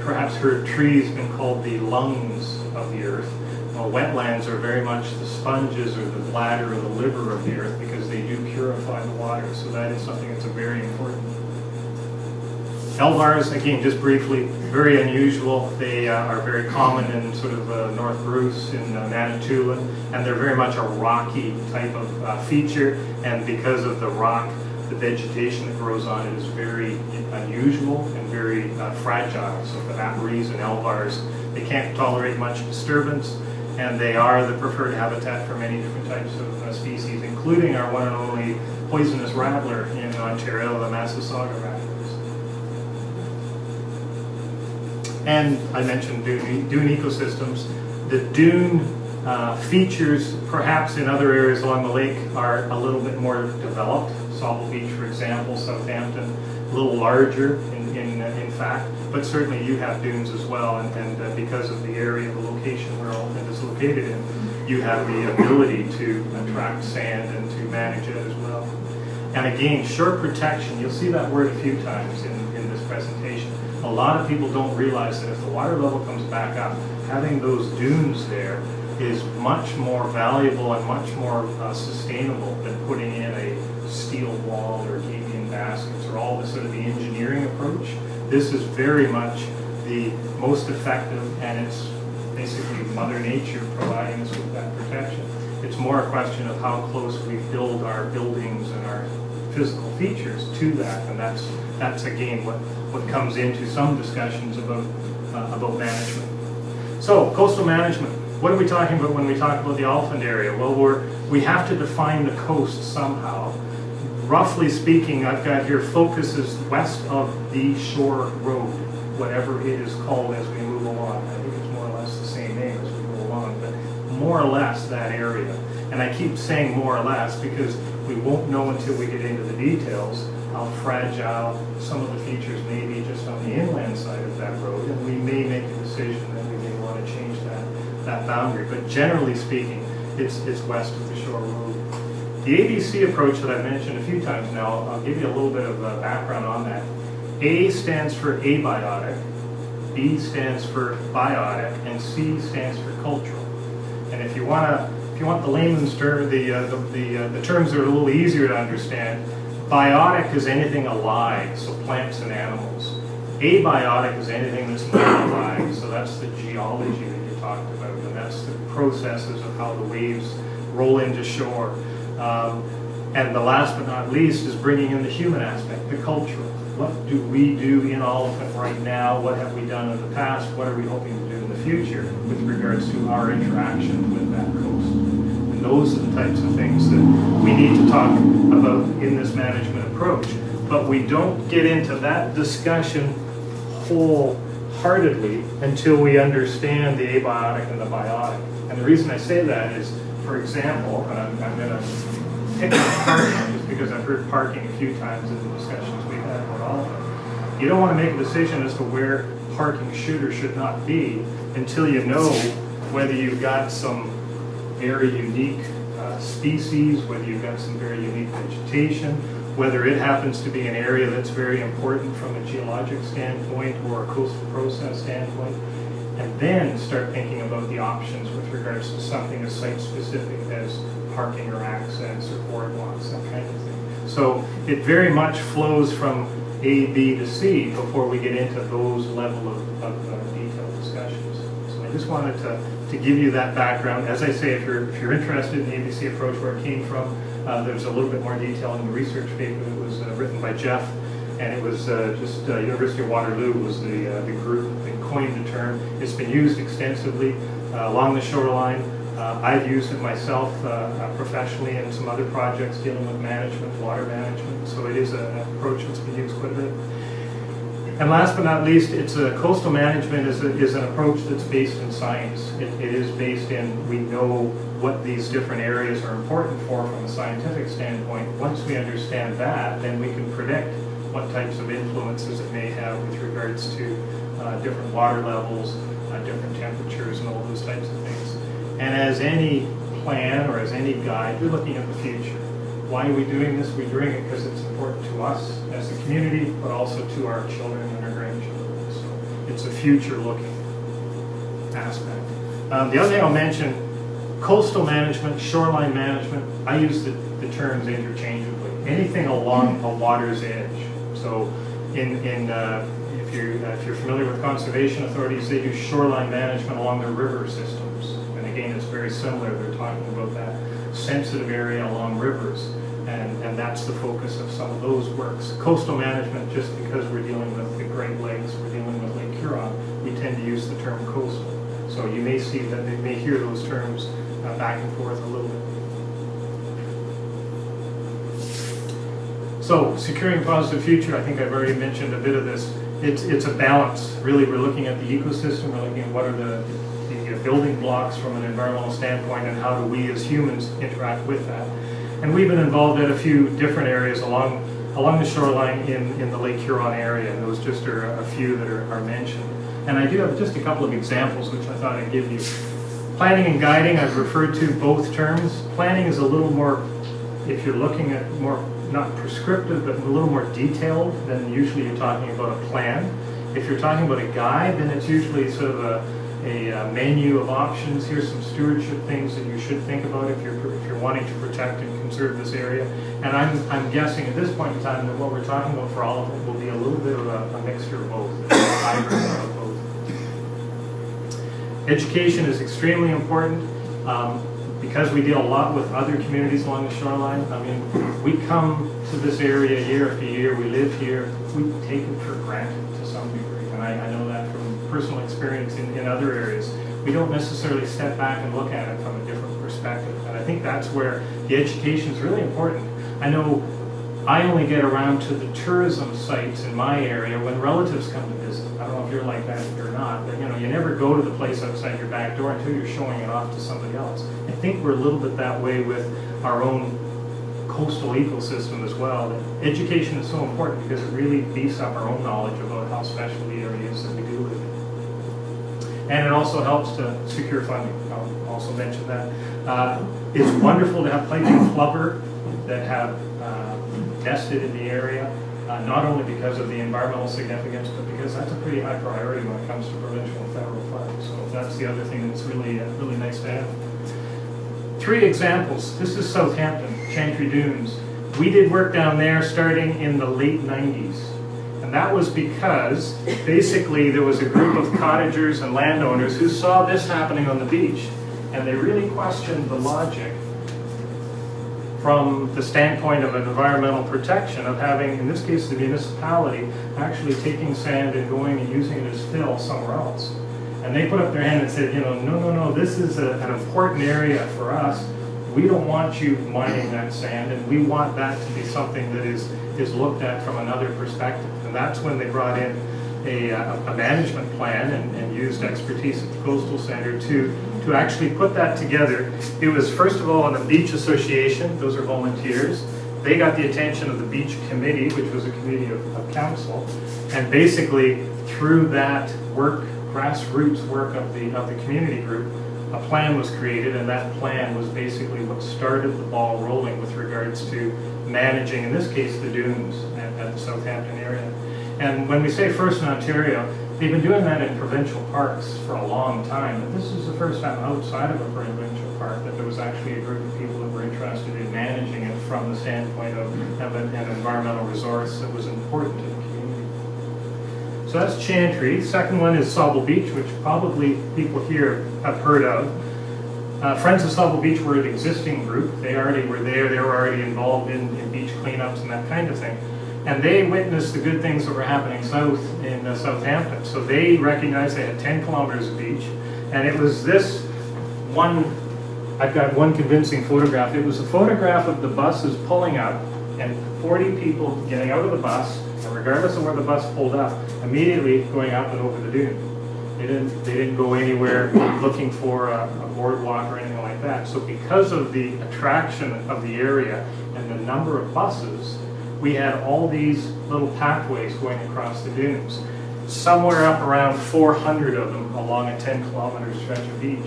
perhaps heard trees been called the lungs of the earth. Well, wetlands are very much the sponges or the bladder or the liver of the earth because they do purify the water. So that is something that's very important. Elvars, again, just briefly, very unusual. They are very common in sort of North Bruce in Manitoulin, and they're very much a rocky type of feature. And because of the rock, the vegetation that grows on it is very unusual and very fragile. So for that reason, Elvars, they can't tolerate much disturbance, and they are the preferred habitat for many different types of species, including our one and only poisonous rattler in Ontario, the Massasauga rattlers. And I mentioned dune ecosystems. The dune features, perhaps in other areas along the lake, are a little bit more developed. Sauble Beach, for example, Southampton, a little larger in fact, but certainly you have dunes as well, and because of the area, the location where Oliphant is located in, you have the ability to attract sand and to manage it as well. And again, shore protection, you'll see that word a few times in this presentation. A lot of people don't realize that if the water level comes back up, having those dunes there is much more valuable and much more sustainable than putting in a steel wall or gabion baskets or all this sort of the engineering approach. This is very much the most effective, and it's basically Mother Nature providing us with that protection. It's more a question of how close we build our buildings and our physical features to that, and that's again what comes into some discussions about management. So coastal management. What are we talking about when we talk about the Oliphant area? Well, we have to define the coast somehow. Roughly speaking, I've got here focuses west of the shore road, whatever it is called as we move along. I think it's more or less the same name as we move along, but more or less that area. And I keep saying more or less because we won't know until we get into the details how fragile some of the features may be just on the inland side of that road, and we may make a decision that we may want to change that boundary. But generally speaking, it's west of the shore road. The ABC approach that I've mentioned a few times now, I'll give you a little bit of background on that. A stands for abiotic, B stands for biotic, and C stands for cultural. And if you want the layman's term, the terms that are a little easier to understand, biotic is anything alive, so plants and animals. Abiotic is anything that's not alive, so that's the geology that you talked about, and that's the processes of how the waves roll into shore. And the last but not least is bringing in the human aspect, the cultural. What do we do in Oliphant right now? What have we done in the past? What are we hoping to do in the future with regards to our interaction with that coast? And those are the types of things that we need to talk about in this management approach. But we don't get into that discussion wholeheartedly until we understand the abiotic and the biotic. And the reason I say that is, for example, and I'm going to pick on parking just because I've heard parking a few times in the discussions we've had about Oliphant. You don't want to make a decision as to where parking should or should not be until you know whether you've got some very unique species, whether you've got some very unique vegetation, whether it happens to be an area that's very important from a geologic standpoint or a coastal process standpoint, and then start thinking about the options with regards to something as site-specific as parking or access or boardwalks, that kind of thing. So it very much flows from A, B to C before we get into those level of detailed discussions. So I just wanted to give you that background. As I say, if you're interested in the ABC approach, where it came from, there's a little bit more detail in the research paper that was written by Jeff, and it was University of Waterloo was the group that coined the term. It's been used extensively along the shoreline. I've used it myself professionally in some other projects dealing with management, water management, so it is an approach that's been used quite a bit. And last but not least, coastal management is an approach that's based in science. It is based in, we know what these different areas are important for from a scientific standpoint. Once we understand that, then we can predict what types of influences it may have with regards to different water levels, different temperatures, and all those types of things. And as any plan or as any guide, you're looking at the future. Why are we doing this? We're doing it because it's important to us as a community, but also to our children and our grandchildren. So it's a future-looking aspect. The other thing I'll mention, coastal management, shoreline management, I use the terms interchangeably. Anything along a water's edge. So if you're familiar with conservation authorities, they do shoreline management along their river systems. And again, it's very similar. They're talking about that sensitive area along rivers. And that's the focus of some of those works. Coastal management, just because we're dealing with the Great Lakes, we're dealing with Lake Huron, we tend to use the term coastal. So you may see that they may hear those terms back and forth a little bit. So securing a positive future, I think I've already mentioned a bit of this. It's a balance. Really, we're looking at the ecosystem, we're looking at what are the building blocks from an environmental standpoint, and how do we as humans interact with that. And we've been involved in a few different areas along the shoreline in the Lake Huron area, and those just are a few that are mentioned. And I do have just a couple of examples which I thought I'd give you. Planning and guiding, I've referred to both terms. Planning is a little more, if you're looking at more, not prescriptive, but a little more detailed than usually you're talking about a plan. If you're talking about a guide, then it's usually sort of a menu of options. Here's some stewardship things that you should think about if you're wanting to protect and conserve this area. And I'm guessing at this point in time that what we're talking about for Oliphant will be a little bit of a mixture of both, a hybrid of both. Education is extremely important. Because we deal a lot with other communities along the shoreline. I mean, we come to this area year after year, we live here, we take it for granted to some degree. And I know that from personal experience in other areas. We don't necessarily step back and look at it from a different perspective. And I think that's where the education is really important. I know I only get around to the tourism sites in my area when relatives come to visit. I don't know if you're like that or not, but you never go to the place outside your back door until you're showing it off to somebody else. I think we're a little bit that way with our own coastal ecosystem as well. Education is so important because it really beefs up our own knowledge about how special the area is that we do live in. And it also helps to secure funding. I'll also mention that. It's wonderful to have piping plover that have nested in the area, not only because of the environmental significance, but because that's a pretty high priority when it comes to provincial and federal funds. So that's the other thing that's really nice to have. 3 examples. This is Southampton, Chantry Dunes. We did work down there starting in the late 90s. And that was because basically there was a group of cottagers and landowners who saw this happening on the beach. And they really questioned the logic from the standpoint of environmental protection of having, in this case, the municipality actually taking sand and going and using it as fill somewhere else. And they put up their hand and said, no, this is an important area for us. We don't want you mining that sand, and we want that to be something that is looked at from another perspective. And that's when they brought in a management plan and used expertise at the Coastal Center to actually put that together. It was first of all the Beach Association, those are volunteers. They got the attention of the Beach Committee, which was a committee of council, and basically through that work, grassroots work of the community group, a plan was created, and that plan was basically what started the ball rolling with regards to managing, in this case, the dunes at the Southampton area. And when we say first in Ontario, they've been doing that in provincial parks for a long time, but this is the first time outside of a provincial park that there was actually a group of people that were interested in managing it from the standpoint of an environmental resource that was important to the community. So that's Chantry. Second one is Sauble Beach, which probably people here have heard of. Friends of Sauble Beach were an existing group. They already were there. They were already involved in beach cleanups and that kind of thing. And they witnessed the good things that were happening south in Southampton. So they recognized they had 10 kilometers of beach. And it was this one, I've got one convincing photograph. It was a photograph of the buses pulling up and 40 people getting out of the bus, and regardless of where the bus pulled up, immediately going up and over the dune. They didn't go anywhere looking for a boardwalk or anything like that. So because of the attraction of the area and the number of buses, we had all these little pathways going across the dunes. Somewhere up around 400 of them along a 10-kilometer stretch of beach.